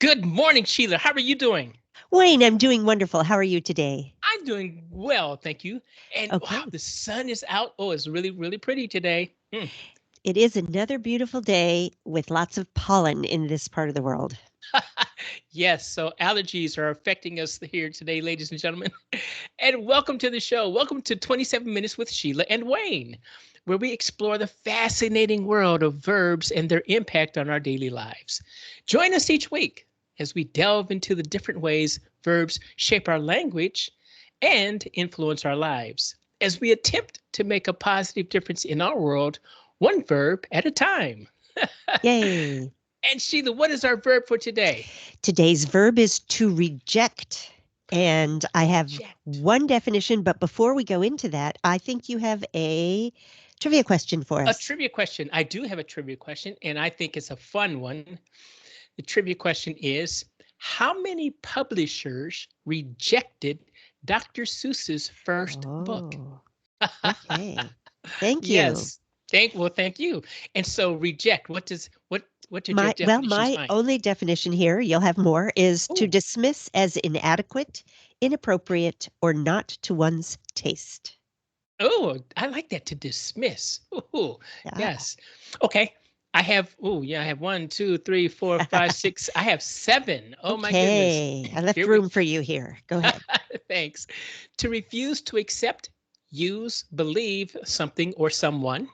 Good morning, Sheila. How are you doing? Wayne, I'm doing wonderful. How are you today? I'm doing well, thank you. And wow, Okay. the sun is out. Oh, it's really, really pretty today. It is another beautiful day with lots of pollen in this part of the world. Yes, so allergies are affecting us here today, ladies and gentlemen. And welcome to the show. Welcome to 27 Minutes with Sheila and Wayne, where we explore the fascinating world of verbs and their impact on our daily lives. Join us each week as we delve into the different ways verbs shape our language and influence our lives, as we attempt to make a positive difference in our world, one verb at a time. Yay. And Sheila, what is our verb for today? Today's verb is to reject. And I have Reject. one definition, but before we go into that, I think you have a trivia question for A us. trivia question. I do have a trivia question, and I think it's a fun one. The trivia question is, how many publishers rejected Dr. Seuss's first book? Oh, okay. Thank you. Yes. Thank you. And so reject, what did your definitions My find? only definition here, you'll have more, is to Oh, dismiss as inadequate, inappropriate, or not to one's taste. oh, I like that, to dismiss. Oh, Yeah. yes. Okay. I have one, two, three, four, five, six. I have seven. Oh my goodness. Okay, I left Here we room for you here. Go ahead. Thanks. To refuse to accept, use, believe something or someone.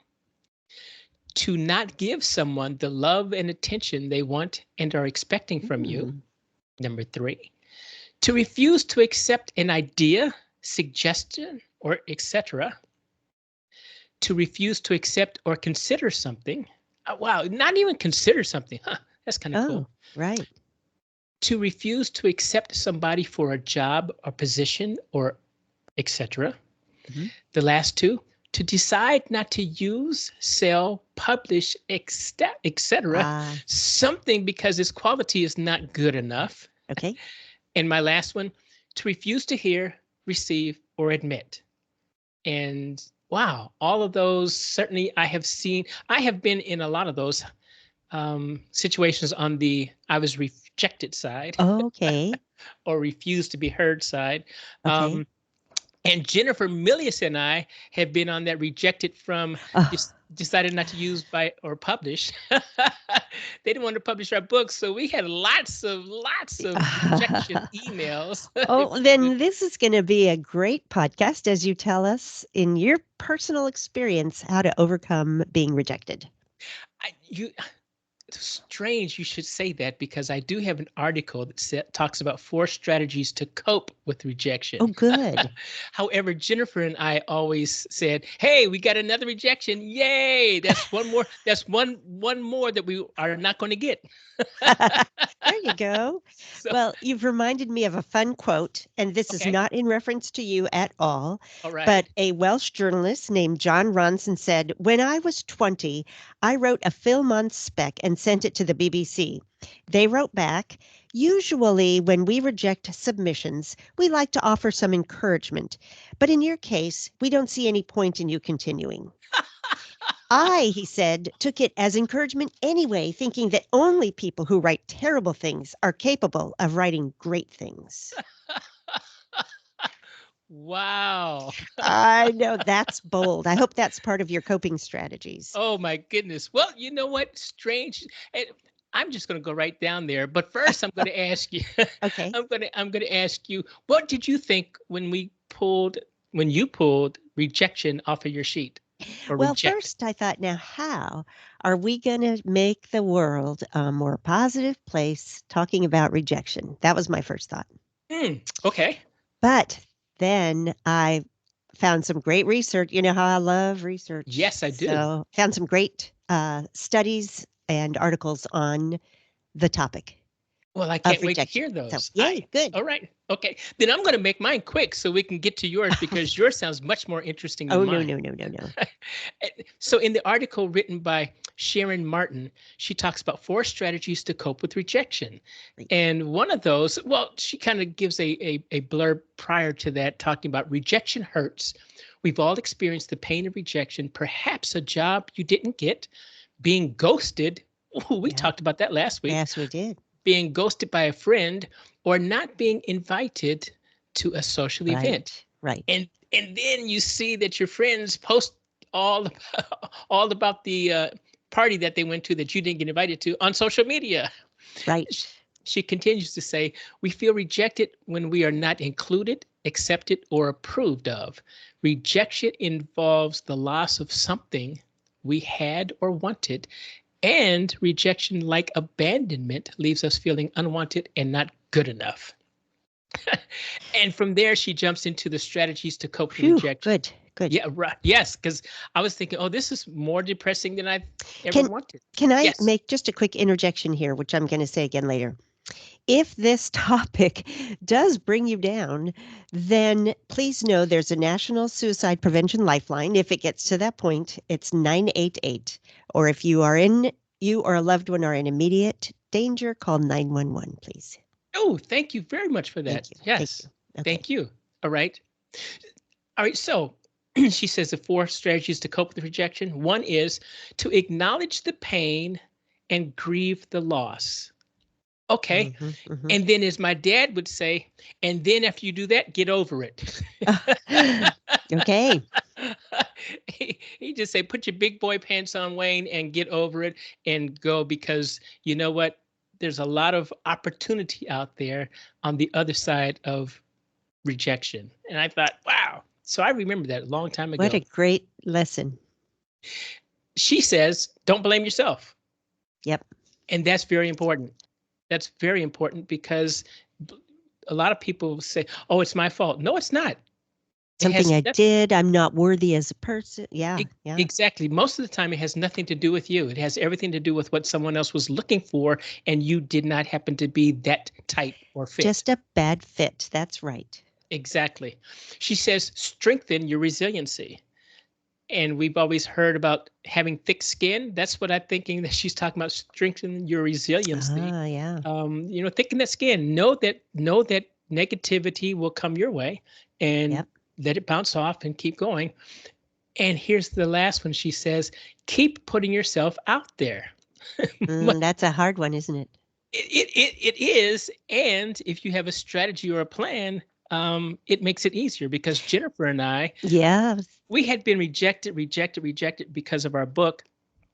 To not give someone the love and attention they want and are expecting from you. Mm, Number three. To refuse to accept an idea, suggestion, or etc. To refuse to accept or consider something. Wow, not even consider something. Huh, that's kind of oh, cool. right. To refuse to accept somebody for a job or position or etc. Mhm. The last two, to decide not to use, sell, publish, etc. Ah, something because its quality is not good enough. okay. And my last one, to refuse to hear, receive, or admit. And wow, all of those certainly I have seen. I have been in a lot of those situations on the I was rejected side Okay, or refused to be heard side. okay. Um, and Jennifer Milius and I have been on that rejected from, Oh, decided not to use by or publish. They didn't want to publish our books, so we had lots of rejection emails. oh, then this is going to be a great podcast as you tell us in your personal experience how to overcome being rejected. You strange you should say that, because I do have an article that talks about 4 strategies to cope with Oh, rejection. good. However, Jennifer and I always said, "Hey, we got another rejection! Yay! That's one more. That's one more that we are not going to get." There you go. So, Well, you've reminded me of a fun quote, and this is okay, not in reference to you at all. all right. But a Welsh journalist named John Ronson said, "When I was 20, I wrote a film on spec and sent it to the BBC. They wrote back, usually when we reject submissions, we like to offer some encouragement. But in your case, we don't see any point in you continuing. He said, took it as encouragement anyway, thinking that only people who write terrible things are capable of writing great things." Wow. I know that's bold. I hope that's part of your coping strategies. Oh my goodness. Well, you know what? Strange. And I'm just going to go right down there. But first, I'm going to ask you. Okay. I'm going to ask you. What did you think when you pulled rejection off of your sheet, or Well, reject? first I thought, now how are we going to make the world a more positive place talking about rejection? That was my first thought. Okay. But then I found some great research. You know how I love research. Yes, I do. So, found some great studies and articles on the topic Well, I of can't wait to rejection. hear So, those. yay, good. All right. Okay. Then I'm going to make mine quick so we can get to yours, because yours sounds much more interesting than Oh, no, mine. no, no, no, no. So, in the article written by Sharon Martin, she talks about 4 strategies to cope with rejection. Great. And one of those, well, she kind of gives a blurb prior to that, talking about rejection hurts. We've all experienced the pain of rejection, perhaps a job you didn't get, being ghosted. Ooh, we Yeah. talked about that last week. Yes, we did. being ghosted by a friend, or not being invited to a social event. Right. And then you see that your friends post all all about the party that they went to that you didn't get invited to on social media. Right. She continues to say, we feel rejected when we are not included, accepted, or approved of. Rejection involves the loss of something we had or wanted, and rejection, like abandonment, leaves us feeling unwanted and not good enough. And from there, she jumps into the strategies to cope with Phew, rejection. good. Yeah, right. Yes, because I was thinking, oh, this is more depressing than I've ever Can wanted. can I Yes. make just a quick interjection here, which I'm going to say again later? If this topic does bring you down, then please know there's a National Suicide Prevention Lifeline. If it gets to that point, it's 988. Or if you or a loved one are in immediate danger, call 911, please. Oh, thank you very much for that. Thank you. Yes. Okay. Thank you. All right. All right. So she says the 4 strategies to cope with rejection. One is to acknowledge the pain and grieve the loss. Okay. And then, as my dad would say, and then after you do that, get over it. Okay. He just say, put your big boy pants on, Wayne, and get over it and go, because you know what? There's a lot of opportunity out there on the other side of rejection. And I thought, wow. So I remember that a long time ago. What a great lesson. She says, don't blame yourself. Yep. And that's very important. That's very important, because a lot of people say, oh, it's my fault. No, it's not. Something I did, I'm not worthy as a person. Yeah. Exactly. Most of the time, it has nothing to do with you. It has everything to do with what someone else was looking for, and you did not happen to be that type or fit. Just a bad fit. That's right. Exactly. She says, strengthen your resiliency. And we've always heard about having thick skin. That's what I'm thinking that she's talking about, strengthen your resiliency. Yeah. Thicken that skin. Know that negativity will come your way, and let it bounce off and keep going. And here's the last one. She says, keep putting yourself out there. That's a hard one, isn't it? It is. And if you have a strategy or a plan, it makes it easier, because Jennifer and I, we had been rejected because of our book.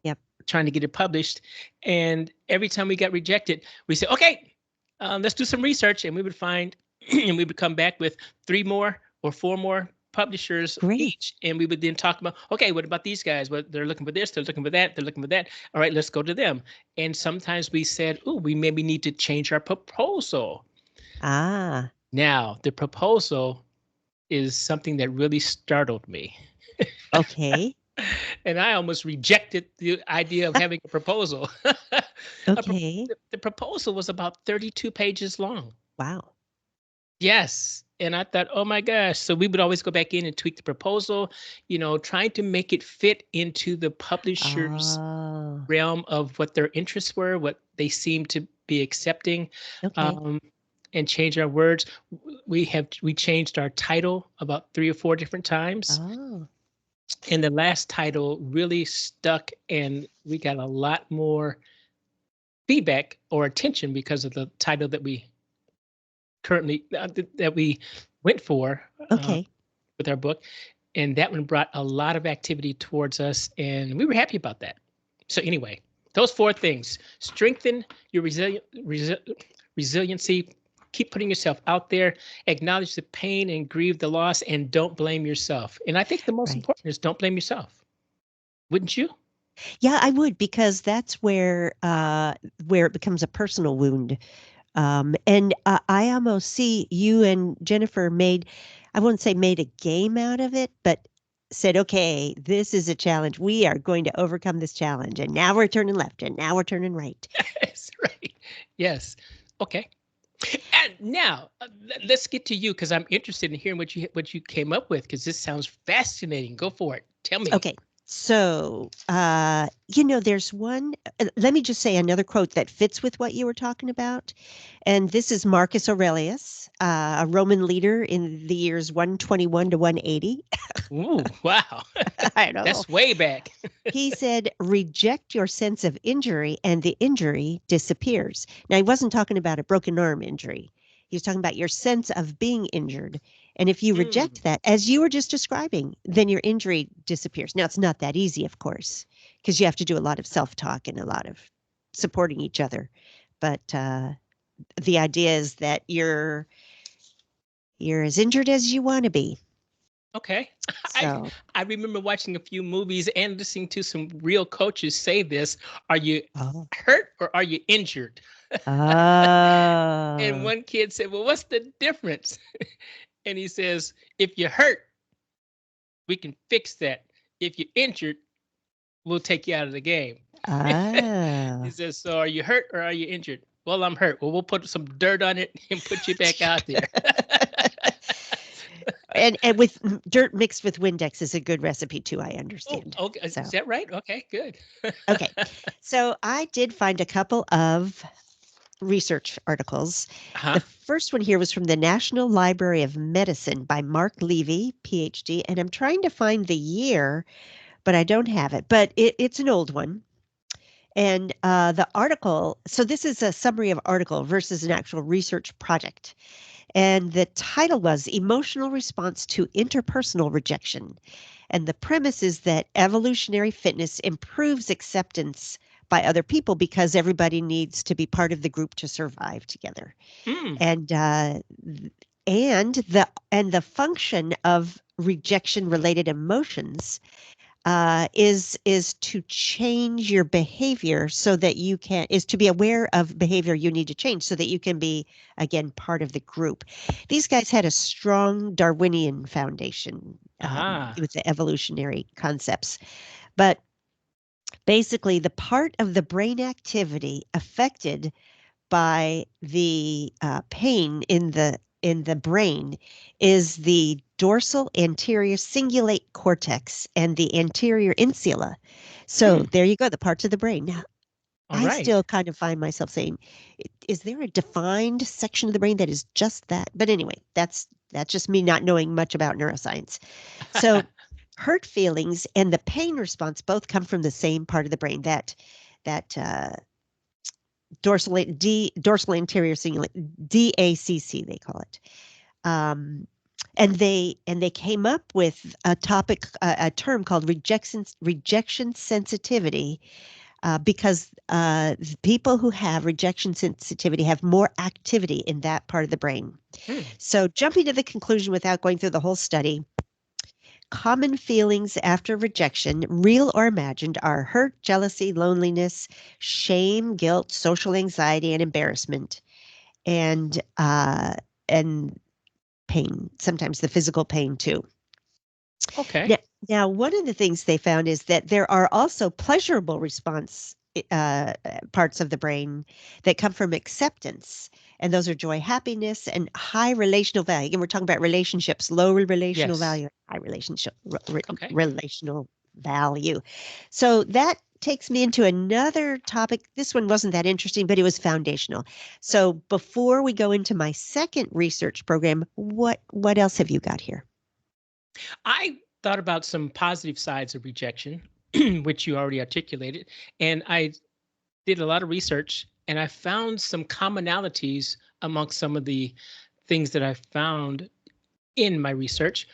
Yep. Trying to get it published. And every time we got rejected, we said, okay, let's do some research. And we would find, and we would come back with 3 more or 4 more publishers each. And we would then talk about, okay, what about these guys? Well, they're looking for this, they're looking for that, they're looking for that. All right, let's go to them. And sometimes we said, oh, we maybe need to change our proposal. Now, the proposal is something that really startled me. Okay. And I almost rejected the idea of having a proposal. Okay. The proposal was about 32 pages long. Wow. Yes. And I thought, oh my gosh. So we would always go back in and tweak the proposal, trying to make it fit into the publisher's realm of what their interests were, what they seemed to be accepting. Okay. And change our words. We changed our title about 3 or 4 different times. And the last title really stuck, and we got a lot more feedback or attention because of the title that we currently that we went for with our book. And that one brought a lot of activity towards us, and we were happy about that. So anyway, those 4 things: strengthen your resiliency, keep putting yourself out there, acknowledge the pain and grieve the loss, and don't blame yourself. And I think the most important is don't blame yourself. Wouldn't you? Yeah, I would, because that's where it becomes a personal wound. And I almost see you and Jennifer I won't say made a game out of it, but said, okay, this is a challenge. We are going to overcome this challenge. And now we're turning left, and now we're turning right. That's right. Yes. Okay. And now let's get to you, because I'm interested in hearing what you came up with, because this sounds fascinating. Go for it. Tell me. Okay. So, there's one, let me just say another quote that fits with what you were talking about. And this is Marcus Aurelius, a Roman leader in the years 121 to 180. Ooh, wow. I know. That's way back. He said, reject your sense of injury and the injury disappears. Now, he wasn't talking about a broken arm injury. He was talking about your sense of being injured. And if you Mm. reject that, as you were just describing, then your injury disappears. Now, it's not that easy, of course, because you have to do a lot of self-talk and a lot of supporting each other. But the idea is that you're as injured as you want to be. Okay. I So, I remember watching a few movies and listening to some real coaches say this. Are you oh, hurt or are you injured? And oh, one kid said, well, what's the difference? And he says, if you're hurt, we can fix that. If you're injured, we'll take you out of the game. He oh. says, so are you hurt or are you injured? Well, I'm hurt. Well, we'll put some dirt on it and put you back out there. And with dirt mixed with Windex is a good recipe too, I Oh, understand. okay. So, Is that right? Okay, good. okay. So I did find a couple of research articles. Huh? The first one here was from the National Library of Medicine by Mark Levy, PhD, and I'm trying to find the year, but I don't have it. But it's an old one. And the article, so this is a summary of article versus an actual research project. And the title was Emotional Response to Interpersonal Rejection. And the premise is that evolutionary fitness improves acceptance by other people because everybody needs to be part of the group to survive together. Mm. And and the function of rejection related emotions is to change your behavior so that you can is to be aware of behavior you need to change so that you can be again part of the group. These guys had a strong Darwinian foundation Ah. with the evolutionary concepts, but basically the part of the brain activity affected by the pain in the brain is the dorsal anterior cingulate cortex and the anterior insula. So Hmm. there you go, the parts of the brain. Now, All I right. still kind of find myself saying, is there a defined section of the brain that is just that? But anyway, that's just me not knowing much about neuroscience. So hurt feelings and the pain response both come from the same part of the brain that dorsal anterior cingulate, DACC they call it. Um, and they came up with a term called rejection sensitivity, because people who have rejection sensitivity have more activity in that part of the brain. Hmm. So jumping to the conclusion without going through the whole study, common feelings after rejection, real or imagined, are hurt, jealousy, loneliness, shame, guilt, social anxiety, and embarrassment, and pain. Sometimes the physical pain too. Okay. Now, now, one of the things they found is that there are also pleasurable response parts of the brain that come from acceptance. And those are joy, happiness, and high relational value. And we're talking about relationships, low relational Yes. value, high Okay. relational value. So that takes me into another topic. This one wasn't that interesting, but it was foundational. So before we go into my second research program, what else have you got here? I thought about some positive sides of rejection, which you already articulated, and I did a lot of research and I found some commonalities amongst some of the things that I found in my research.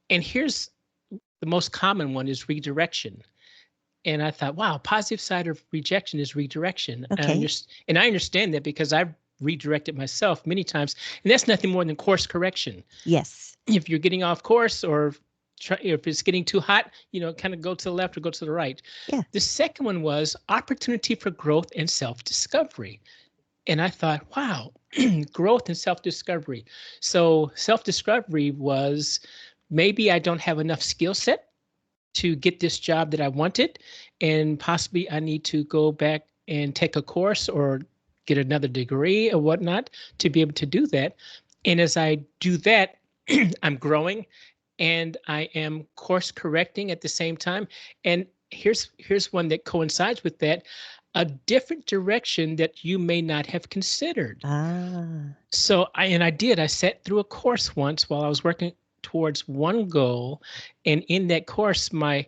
And here's the most common one is redirection. And I thought, wow, positive side of rejection is redirection. Okay. And I understand that because I've redirected myself many times. And that's nothing more than course correction. Yes. If you're getting off course or if it's getting too hot, kind of go to the left or go to the right. Yeah. The second one was opportunity for growth and self discovery. And I thought, wow, growth and self discovery. So, self discovery was maybe I don't have enough skill set to get this job that I wanted. And possibly I need to go back and take a course or get another degree or whatnot to be able to do that. And as I do that, I'm growing and I am course correcting at the same time. And here's one that coincides with that, a different direction that you may not have considered. Ah, So I sat through a course once while I was working towards one goal, and in that course my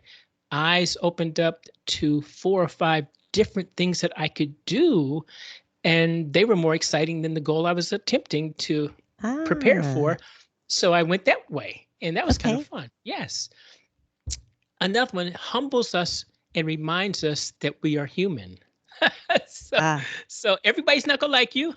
eyes opened up to 4 or 5 different things that I could do, and they were more exciting than the goal I was attempting to prepare ah, for. So I went that way, and that was kind of okay. fun. Yes. Another one humbles us and reminds us that we are human. so, Ah, so everybody's not gonna like you,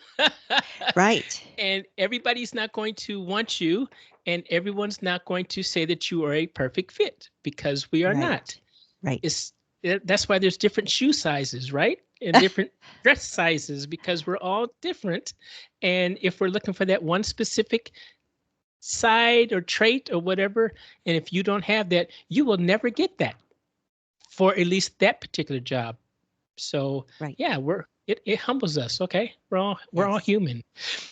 right, and everybody's not going to want you, and everyone's not going to say that you are a perfect fit because we are not. right, right. It's that's why there's different shoe sizes, right? And different dress sizes because we're all different. And if we're looking for that one specific side or trait or whatever, and if you don't have that, you will never get that for at least that particular job. So Right. yeah, it humbles us. Okay, we're all Yes. human.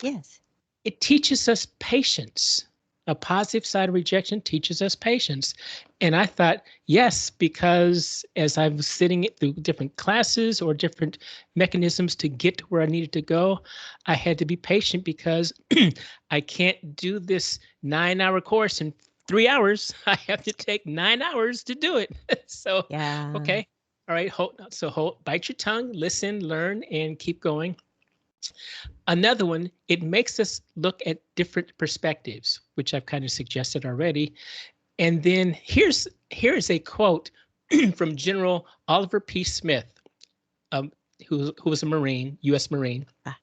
Yes. It teaches us patience. A positive side of rejection teaches us patience. And I thought, yes, because as I was sitting it through different classes or different mechanisms to get to where I needed to go, I had to be patient because I can't do this 9-hour course in 3 hours. I have to take 9 hours to do it. So, Yeah. okay. All right. Bite your tongue, listen, learn, and keep going. Another one, it makes us look at different perspectives, which I've kind of suggested already. And then here's a quote from General Oliver P. Smith, um, who was a Marine, U.S. Marine. Ah,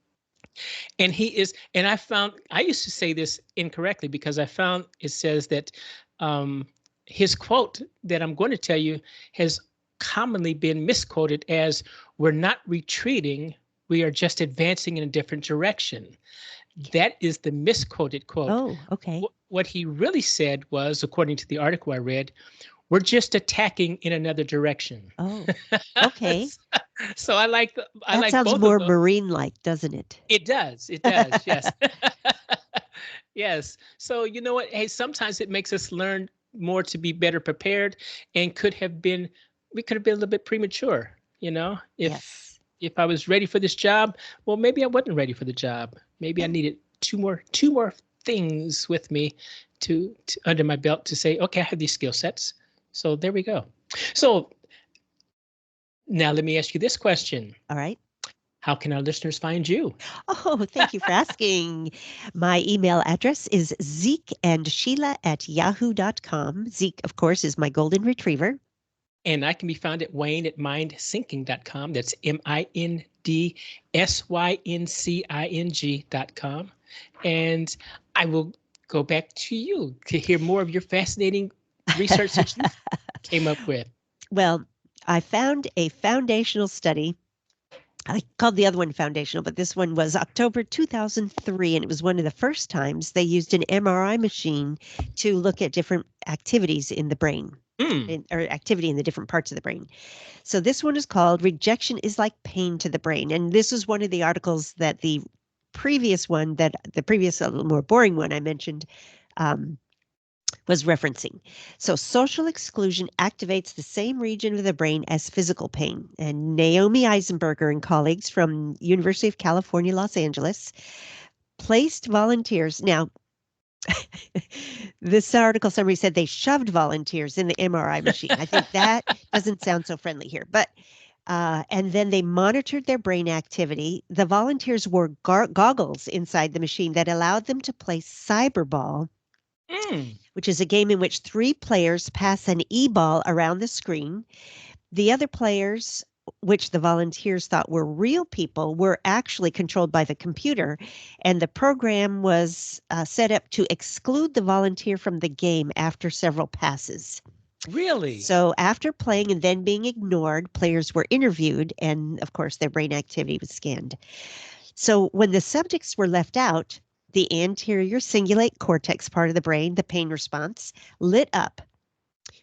And I used to say this incorrectly because I found it says that his quote that I'm going to tell you has commonly been misquoted as, "We're not retreating, we are just advancing in a different direction." That is the misquoted quote. oh, okay. What he really said was, according to the article I read, "We're just attacking in another direction." Oh, okay. So I That like sounds both of more those. marine-like, doesn't it? It does, yes. Yes. So you know what? Hey, sometimes it makes us learn more to be better prepared, and we could have been a little bit premature, you know? Yes. If I was ready for this job, well, maybe I wasn't ready for the job. Maybe I Yeah. needed two more things with me to under my belt to say, okay, I have these skill sets. So there we go. So now let me ask you this question. All right. How can our listeners find you? Oh, thank you for asking. My email address is zekeandsheila@yahoo.com. Zeke, of course, is my golden retriever. And I can be found at Wayne at mindsyncing.com. That's MINDSYNCING.com. And I will go back to you to hear more of your fascinating research that you came up with. Well, I found a foundational study. I called the other one foundational, but this one was October 2003, and it was one of the first times they used an MRI machine to look at different activities in the brain. Mm, Or activity in the different parts of the brain. So this one is called Rejection is Like Pain to the Brain. And this is one of the articles that the previous a little more boring one I mentioned, um, was referencing. So social exclusion activates the same region of the brain as physical pain. And Naomi Eisenberger and colleagues from University of California, Los Angeles, placed volunteers. Now, this article summary said they shoved volunteers in the MRI machine. I think that doesn't sound so friendly here, but and then they monitored their brain activity. The volunteers wore goggles inside the machine that allowed them to play cyberball, mm. which is a game in which 3 players pass an e-ball around the screen. The other players, which the volunteers thought were real people, were actually controlled by the computer, and the program was set up to exclude the volunteer from the game after several passes. Really? So after playing and then being ignored, players were interviewed, and of course, their brain activity was scanned. So when the subjects were left out, the anterior cingulate cortex part of the brain, the pain response, lit up.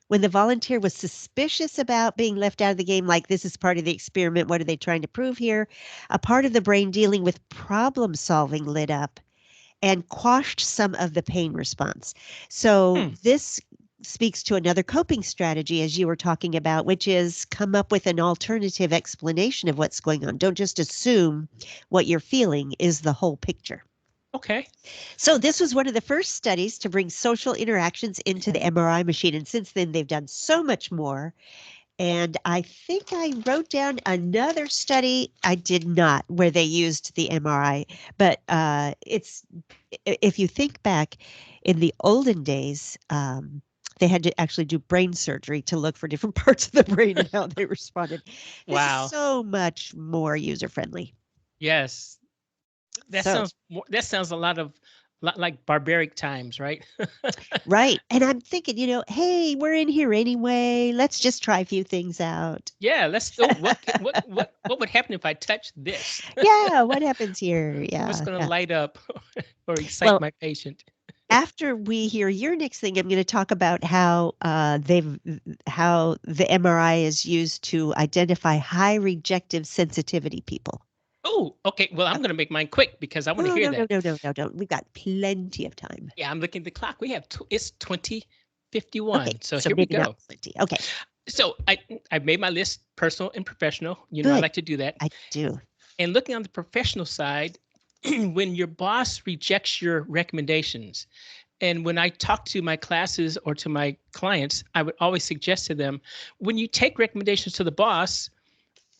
When the volunteer was suspicious about being left out of the game, like this is part of the experiment, what are they trying to prove here? A part of the brain dealing with problem solving lit up. and quashed some of the pain response. So Hmm. this speaks to another coping strategy, as you were talking about, which is come up with an alternative explanation of what's going on. Don't just assume what you're feeling is the whole picture. Okay. So this was one of the first studies to bring social interactions into the MRI machine. And since then, they've done so much more. And I think I wrote down another study. I did not, where they used the MRI. But if you think back in the olden days, they had to actually do brain surgery to look for different parts of the brain and how they responded. This is Wow. so much more user friendly. Yes. So That sounds a lot like barbaric times, right? right. And I'm thinking, hey, we're in here anyway. Let's just try a few things out. Yeah, what would happen if I touch this? Yeah, what happens here? What's Yeah, going to yeah. light up or excite Well, my patient? after we hear your next thing, I'm going to talk about how the MRI is used to identify high rejective sensitivity people. Oh, okay. Well, I'm Uh, going to make mine quick because I want to No, hear no, no, that. no, no, no, don't. We've got plenty of time. Yeah, I'm looking at the clock. It's Okay, 20:51. So so here we maybe not go. plenty. Okay, So I've made my list, personal and professional. I good. like to do that. I do. And looking on the professional side, when your boss rejects your recommendations, and when I talk to my classes or to my clients, I would always suggest to them, when you take recommendations to the boss,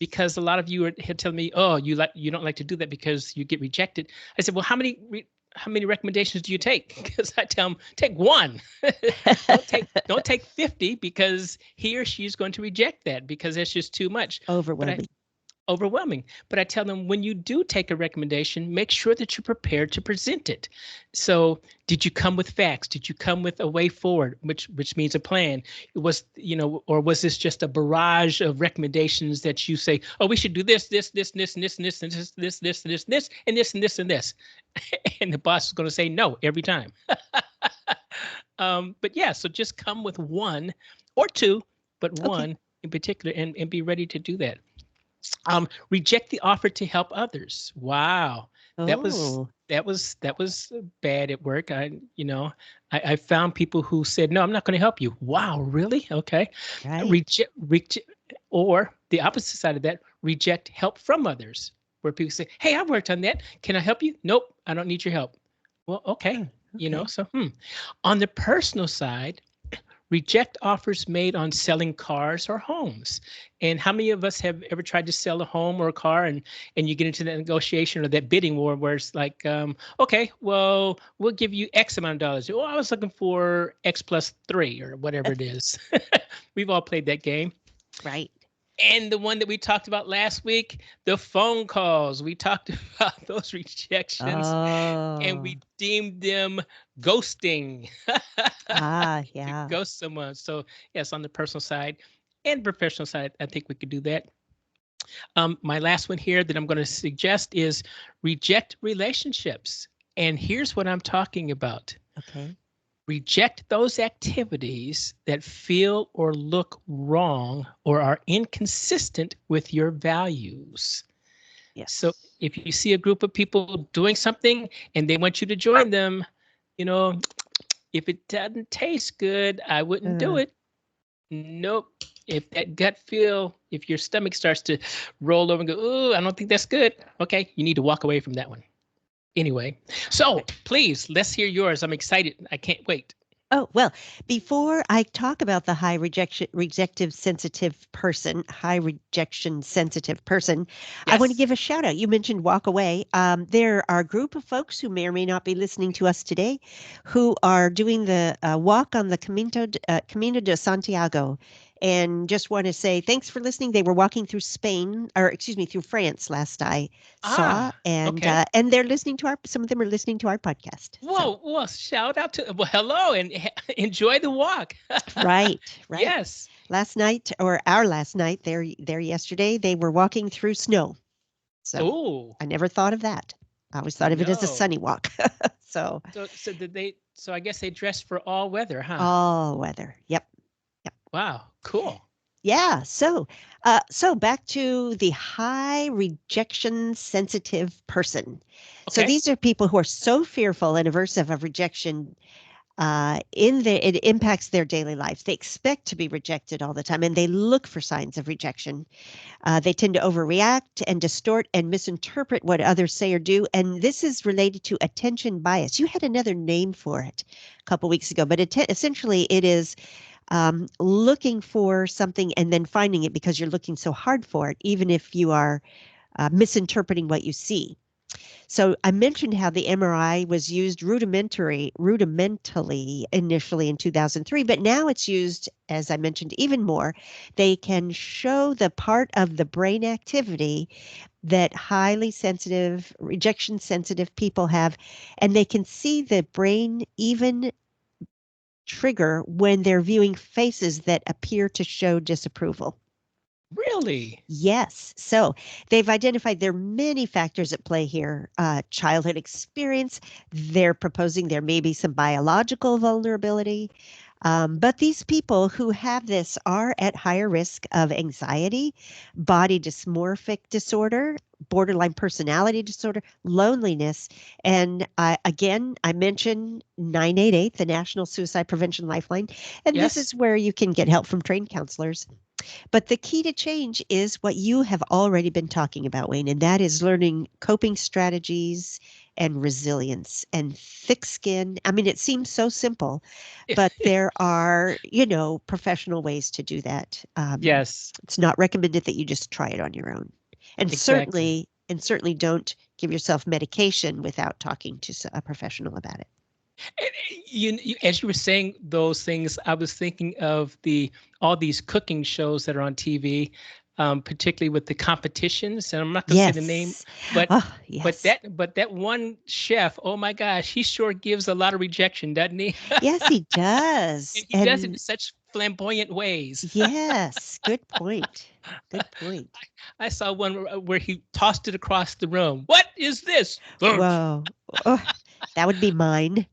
because a lot of you had told me, oh, you don't like to do that because you get rejected. I said, well, how many recommendations do you take? Because I tell them, take one. Don't take 50 because he or she is going to reject that because that's just too much. But I Overwhelming. overwhelming. But I tell them, when you do take a recommendation, make sure that you're prepared to present it. So, did you come with facts? Did you come with a way forward, which means a plan? Or was this just a barrage of recommendations that you say, oh, we should do this, this, this, this, and this, and this, and this, and this, and this, and this, and the boss is going to say no every time. But yeah, so just come with one or two, but Okay. one in particular, and be ready to do that. Reject the offer to help others. Wow, that was Oh, that was bad at work. I found people who said, "No, I'm not going to help you." Wow, really? Okay. right. Reject, or the opposite side of that, reject help from others, where people say, "Hey, I worked on that. Can I help you?" Nope, I don't need your help. Well, okay. Huh, okay. So on the personal side, reject offers made on selling cars or homes. And how many of us have ever tried to sell a home or a car, and you get into that negotiation or that bidding war where it's like, okay, well, we'll give you X amount of dollars. Oh, I was looking for X plus three or whatever it is. We've all played that game. Right. And the one that we talked about last week, the phone calls. We talked about those rejections and Oh, we deemed them ghosting. To yeah. ghost someone. So yes, on the personal side and professional side, I think we could do that. My last one here that I'm going to suggest is reject relationships. And here's what I'm talking about. Okay. Reject those activities that feel or look wrong or are inconsistent with your values. So Yes. if you see a group of people doing something and they want you to join them, you know, if it doesn't taste good, I wouldn't do Uh, it. Nope. If that gut feel, if your stomach starts to roll over and go, "Ooh, I don't think that's good," okay, you need to walk away from that one. Anyway, so okay. please, let's hear yours. I'm excited. I can't wait. Oh, well, before I talk about the high rejection sensitive person, I want to Yes. give a shout out. You mentioned walk away. There are a group of folks who may or may not be listening to us today who are doing the walk on the Camino de Santiago. And just want to say thanks for listening. They were walking through Spain, or excuse me, through France last I saw, Ah, okay. and they're listening to some of them are listening to our podcast. So, Whoa, well, shout out to, well, hello and enjoy the walk. right, right. Yes. Last night, or our last night, there yesterday, they were walking through snow. So Oh, I never thought of that. I always thought of it as a no. sunny walk. So So I guess they dress for all weather, huh? all weather. Yep. Yep. Wow, cool. Yeah. So back to the high rejection sensitive person. So Okay. these are people who are so fearful and aversive of rejection it impacts their daily lives. They expect to be rejected all the time and they look for signs of rejection. They tend to overreact and distort and misinterpret what others say or do. And this is related to attention bias. You had another name for it a couple weeks ago, but essentially it is looking for something and then finding it because you're looking so hard for it, even if you are misinterpreting what you see. So I mentioned how the MRI was used rudimentally initially in 2003, but now it's used, as I mentioned, even more. They can show the part of the brain activity that highly sensitive, rejection sensitive people have, and they can see the brain even trigger when they're viewing faces that appear to show disapproval. Really? Yes. So they've identified there are many factors at play here. Childhood experience. They're proposing there may be some biological vulnerability. But these people who have this are at higher risk of anxiety, body dysmorphic disorder, borderline personality disorder, loneliness. And again, I mentioned 988, the National Suicide Prevention Lifeline. And this Yes. is where you can get help from trained counselors. But the key to change is what you have already been talking about, Wayne, and that is learning coping strategies and resilience and thick skin. I mean, it seems so simple, but there are, professional ways to do that. Yes. It's not recommended that you just try it on your own. And Exactly. certainly don't give yourself medication without talking to a professional about it. As you were saying those things, I was thinking of all these cooking shows that are on TV, particularly with the competitions. And I'm not going to say the name, Yes. but Oh, yes. that one chef, oh my gosh, he sure gives a lot of rejection, doesn't he? Yes, he does. And he does it in And such flamboyant ways. yes, good point. Good point. I saw one where he tossed it across the room. What is this? Go Whoa. Oh, that would be mine.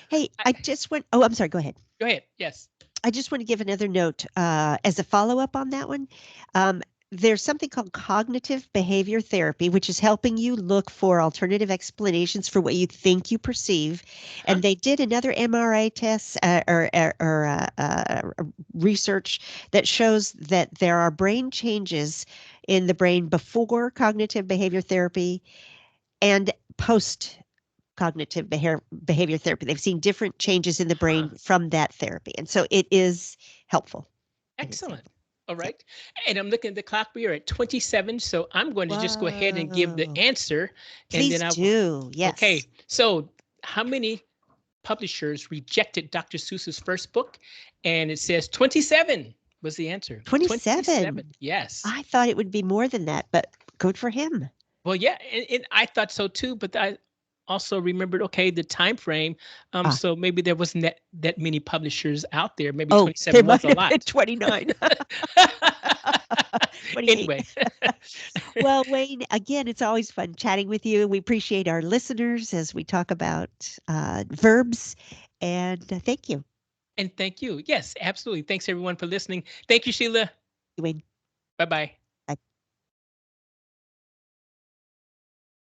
Hey, I just want, oh, I'm sorry, go ahead. ahead. Yes. I just want to give another note as a follow up on that one. Um, there's something called cognitive behavior therapy, which is helping you look for alternative explanations for what you think you perceive. Huh? And they did another MRI test or research that shows that there are brain changes in the brain before cognitive behavior therapy and post cognitive behavior therapy. They've seen different changes in the Huh. brain from that therapy. And so it is helpful. It is Excellent. helpful. All Yep. right. And I'm looking at the clock. We are at 27. So I'm going to just go ahead and give the Whoa. answer. And then Please I will. do. Okay. Yes. So how many publishers rejected Dr. Seuss's first book? And it says 27 was the answer. 27. 27. Yes. I thought it would be more than that, but good for him. Well, yeah, and I thought so too, but I also remembered, okay, the time frame. Ah, So maybe there wasn't that many publishers out there. Maybe oh, there 27 was might a have been lot. 29, 28. Anyway, Well, Wayne, again, it's always fun chatting with you. We appreciate our listeners as we talk about verbs. And thank you, and thank you. Yes, absolutely. Thanks everyone for listening. Thank you, Sheila. Wayne. Bye bye.